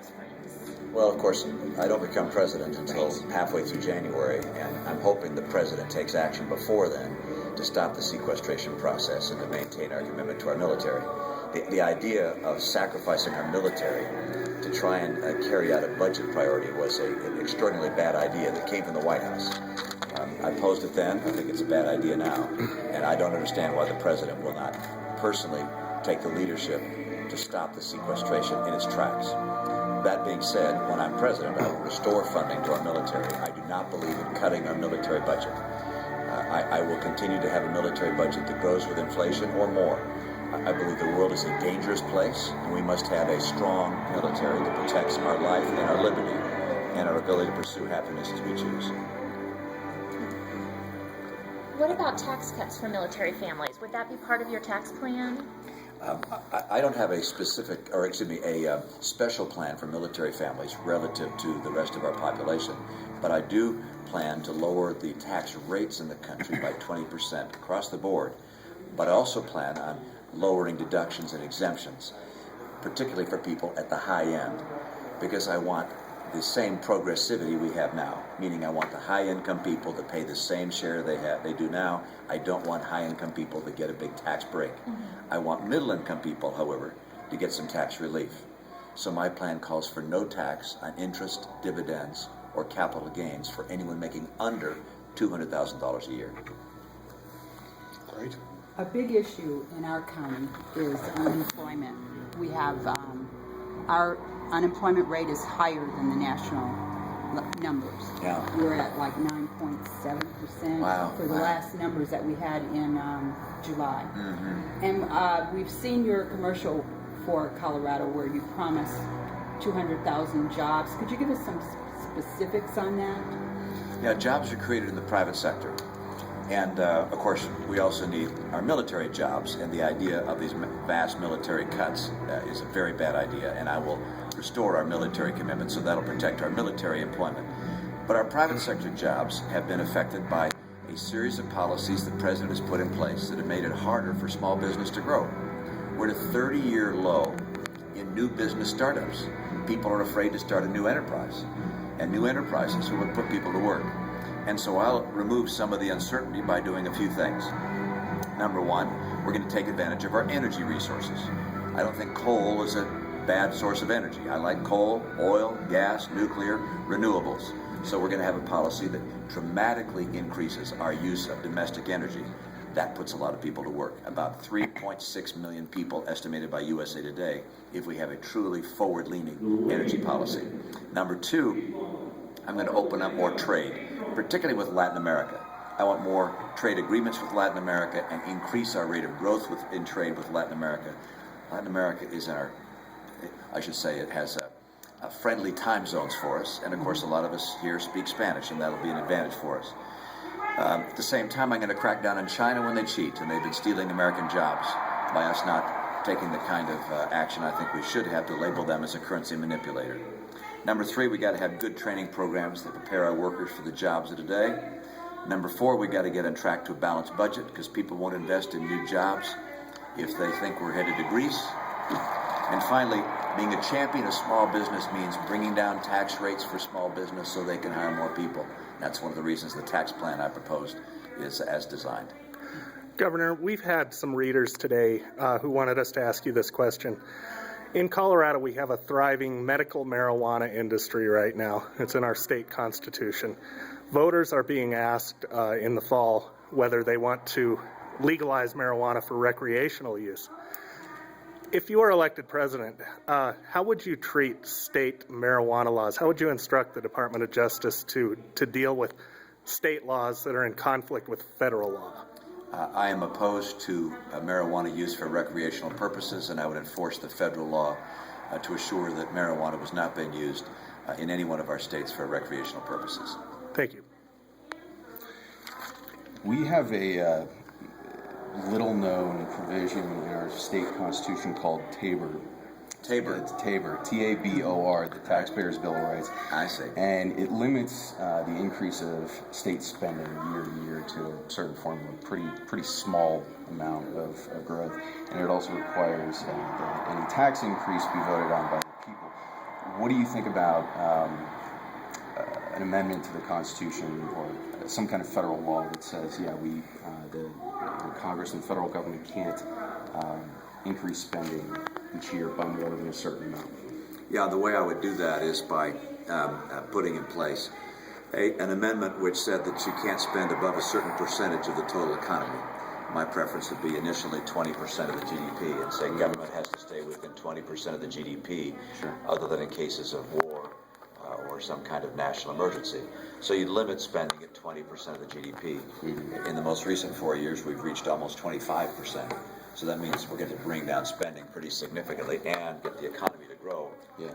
Springs? Well, of course, I don't become president until halfway through January, and I'm hoping the president takes action before then to stop the sequestration process and to maintain our commitment to our military. The idea of sacrificing our military to try and carry out a budget priority was an extraordinarily bad idea that came from the White House. I opposed it then. I think it's a bad idea now. And I don't understand why the president will not personally take the leadership to stop the sequestration in its tracks. That being said, when I'm president, I will restore funding to our military. I do not believe in cutting our military budget. I will continue to have a military budget that grows with inflation or more. I believe the world is a dangerous place, and we must have a strong military that protects our life and our liberty and our ability to pursue happiness as we choose. What about tax cuts for military families? Would that be part of your tax plan? I don't have a specific, or excuse me, a special plan for military families relative to the rest of our population, but I do plan to lower the tax rates in the country by 20% across the board, but I also plan on lowering deductions and exemptions, particularly for people at the high end, because I want the same progressivity we have now, meaning I want the high-income people to pay the same share they do now. I don't want high-income people to get a big tax break. I want middle-income people, however, to get some tax relief. So my plan calls for no tax on interest, dividends, or capital gains for anyone making under $200,000 a year. Great. A big issue in our county is unemployment. We have our unemployment rate is higher than the national numbers. Yeah. We're at like 9.7% Wow. for the last numbers that we had in July. Mm-hmm. And we've seen your commercial for Colorado where you promised 200,000 jobs. Could you give us some specifics on that? Yeah, jobs are created in the private sector. And, of course, we also need our military jobs, and the idea of these vast military cuts is a very bad idea, and I will restore our military commitment, so that'll protect our military employment. But our private sector jobs have been affected by a series of policies the President has put in place that have made it harder for small business to grow. We're at a 30-year low in new business startups. People are afraid to start a new enterprise, and new enterprises are what put people to work. And so I'll remove some of the uncertainty by doing a few things. Number one, we're going to take advantage of our energy resources. I don't think coal is a bad source of energy. I like coal, oil, gas, nuclear, renewables. So we're going to have a policy that dramatically increases our use of domestic energy. That puts a lot of people to work. About 3.6 million people estimated by USA Today if we have a truly forward-leaning energy policy. Number two, I'm going to open up more trade, particularly with Latin America. I want more trade agreements with Latin America and increase our rate of growth in trade with Latin America. Latin America is it has friendly time zones for us, and of course a lot of us here speak Spanish, and that'll be an advantage for us. At the same time, I'm going to crack down on China when they cheat, and they've been stealing American jobs by us not taking the kind of action I think we should have to label them as a currency manipulator. Number three, we got to have good training programs that prepare our workers for the jobs of today. Number four, we got to get on track to a balanced budget because people won't invest in new jobs if they think we're headed to Greece. And finally, being a champion of small business means bringing down tax rates for small business so they can hire more people. That's one of the reasons the tax plan I proposed is as designed. Governor, we've had some readers today who wanted us to ask you this question. In Colorado, we have a thriving medical marijuana industry right now. It's in our state constitution. Voters are being asked in the fall whether they want to legalize marijuana for recreational use. If you are elected president, how would you treat state marijuana laws? How would you instruct the Department of Justice to deal with state laws that are in conflict with federal law? I am opposed to marijuana use for recreational purposes, and I would enforce the federal law to assure that marijuana was not being used in any one of our states for recreational purposes. Thank you. We have a little-known provision in our state constitution called TABOR. It's TABOR, T-A-B-O-R, the Taxpayers' Bill of Rights. I see. And it limits the increase of state spending year to year to a certain formula, pretty small amount of growth. And it also requires that any tax increase be voted on by the people. what do you think about an amendment to the Constitution or some kind of federal law that says, yeah, the Congress and the federal government can't increase spending each year by more than a certain amount? Yeah, the way I would do that is by putting in place an amendment which said that you can't spend above a certain percentage of the total economy. My preference would be initially 20% of the GDP, and say government has to stay within 20% of the GDP, other than in cases of war or some kind of national emergency. So you'd limit spending at 20% of the GDP. In the most recent 4 years, we've reached almost 25%. So that means we're going to bring down spending pretty significantly and get the economy to grow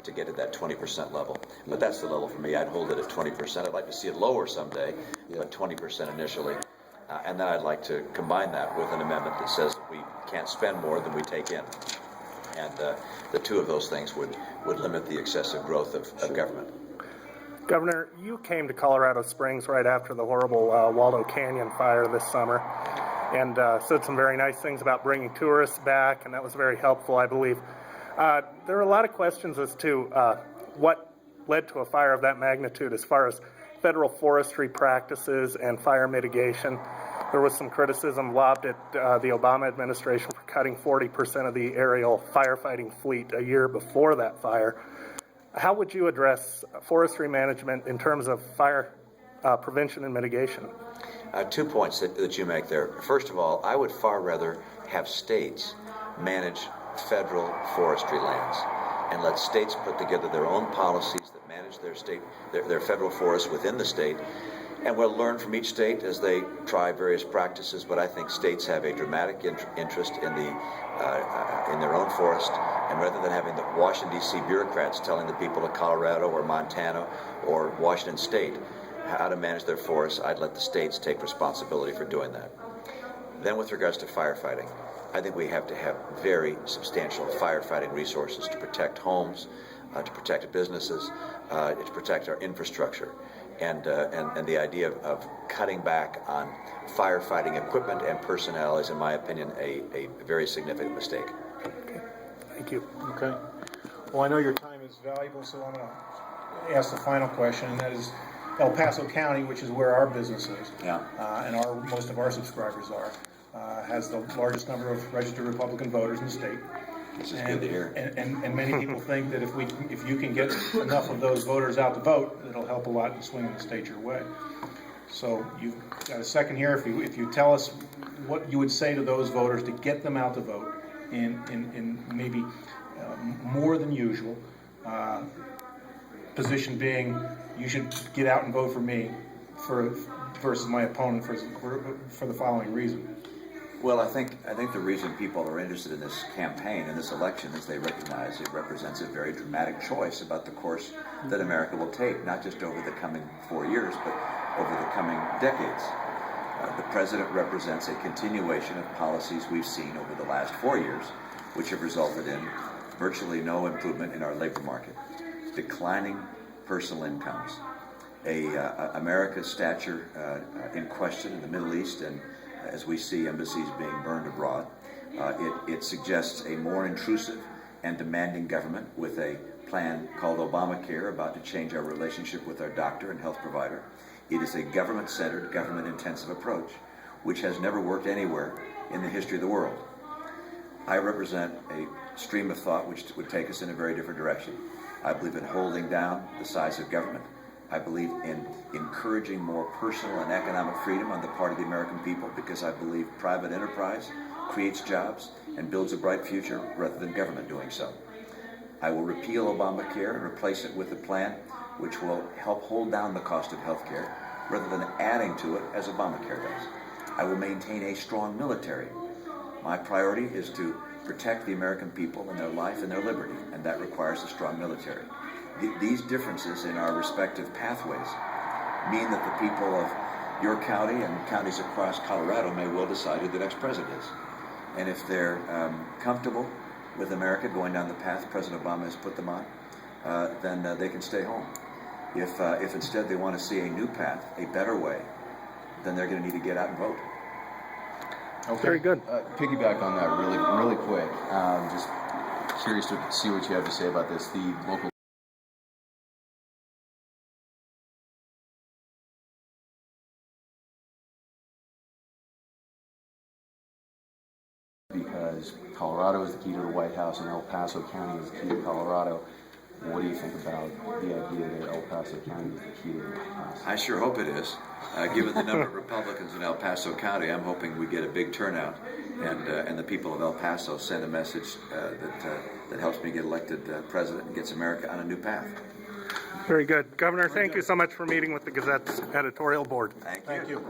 to get to that 20% level. But that's the level for me. I'd hold it at 20%. I'd like to see it lower someday, but 20% initially. And then I'd like to combine that with an amendment that says that we can't spend more than we take in. And the two of those things would limit the excessive growth of government. Governor, you came to Colorado Springs right after the horrible Waldo Canyon fire this summer, and said some very nice things about bringing tourists back, and that was very helpful, I believe. There are a lot of questions as to what led to a fire of that magnitude as far as federal forestry practices and fire mitigation. There was some criticism lobbed at the Obama administration for cutting 40% of the aerial firefighting fleet a year before that fire. How would you address forestry management in terms of fire prevention and mitigation? 2 points that you make there. First of all, I would far rather have states manage federal forestry lands and let states put together their own policies that manage their federal forests within the state. And we'll learn from each state as they try various practices, but I think states have a dramatic interest in their own forest, and rather than having the Washington, D.C. bureaucrats telling the people of Colorado or Montana or Washington State how to manage their forests, I'd let the states take responsibility for doing that. Then with regards to firefighting, I think we have to have very substantial firefighting resources to protect homes, to protect businesses, to protect our infrastructure. And the idea of cutting back on firefighting equipment and personnel is, in my opinion, a very significant mistake. Okay. Thank you. Okay. Well, I know your time is valuable, so I'm going to ask the final question, and that is El Paso County, which is where our business is, and most of our subscribers are, has the largest number of registered Republican voters in the state. This is good to hear. And many people think that if you can get enough of those voters out to vote, it'll help a lot in swinging the state your way. So you've got a second here. If you tell us what you would say to those voters to get them out to vote in maybe more than usual, position being you should get out and vote for me versus my opponent for the following reason. Well, I think the reason people are interested in this campaign and this election is they recognize it represents a very dramatic choice about the course that America will take, not just over the coming 4 years, but over the coming decades. The president represents a continuation of policies we've seen over the last 4 years, which have resulted in virtually no improvement in our labor market, declining personal incomes, America's stature in question in the Middle East, and as we see embassies being burned abroad. It suggests a more intrusive and demanding government with a plan called Obamacare about to change our relationship with our doctor and health provider. It is a government-centered, government-intensive approach, which has never worked anywhere in the history of the world. I represent a stream of thought which would take us in a very different direction. I believe in holding down the size of government. I believe in encouraging more personal and economic freedom on the part of the American people, because I believe private enterprise creates jobs and builds a bright future rather than government doing so. I will repeal Obamacare and replace it with a plan which will help hold down the cost of health care rather than adding to it as Obamacare does. I will maintain a strong military. My priority is to protect the American people and their life and their liberty, and that requires a strong military. These differences in our respective pathways mean that the people of your county and counties across Colorado may well decide who the next president is. And if they're comfortable with America going down the path President Obama has put them on, then they can stay home. If instead they want to see a new path, a better way, then they're going to need to get out and vote. Okay. Very good. Piggyback on that really quick. Just curious to see what you have to say about this. The local because Colorado is the key to the White House and El Paso County is the key to Colorado. What do you think about the idea that El Paso County is the key to the White House? I sure hope it is. Given the number of Republicans in El Paso County, I'm hoping we get a big turnout, and the people of El Paso send a message that helps me get elected president and gets America on a new path. Very good. Governor, thank you so much for meeting with the Gazette's editorial board. Thank you.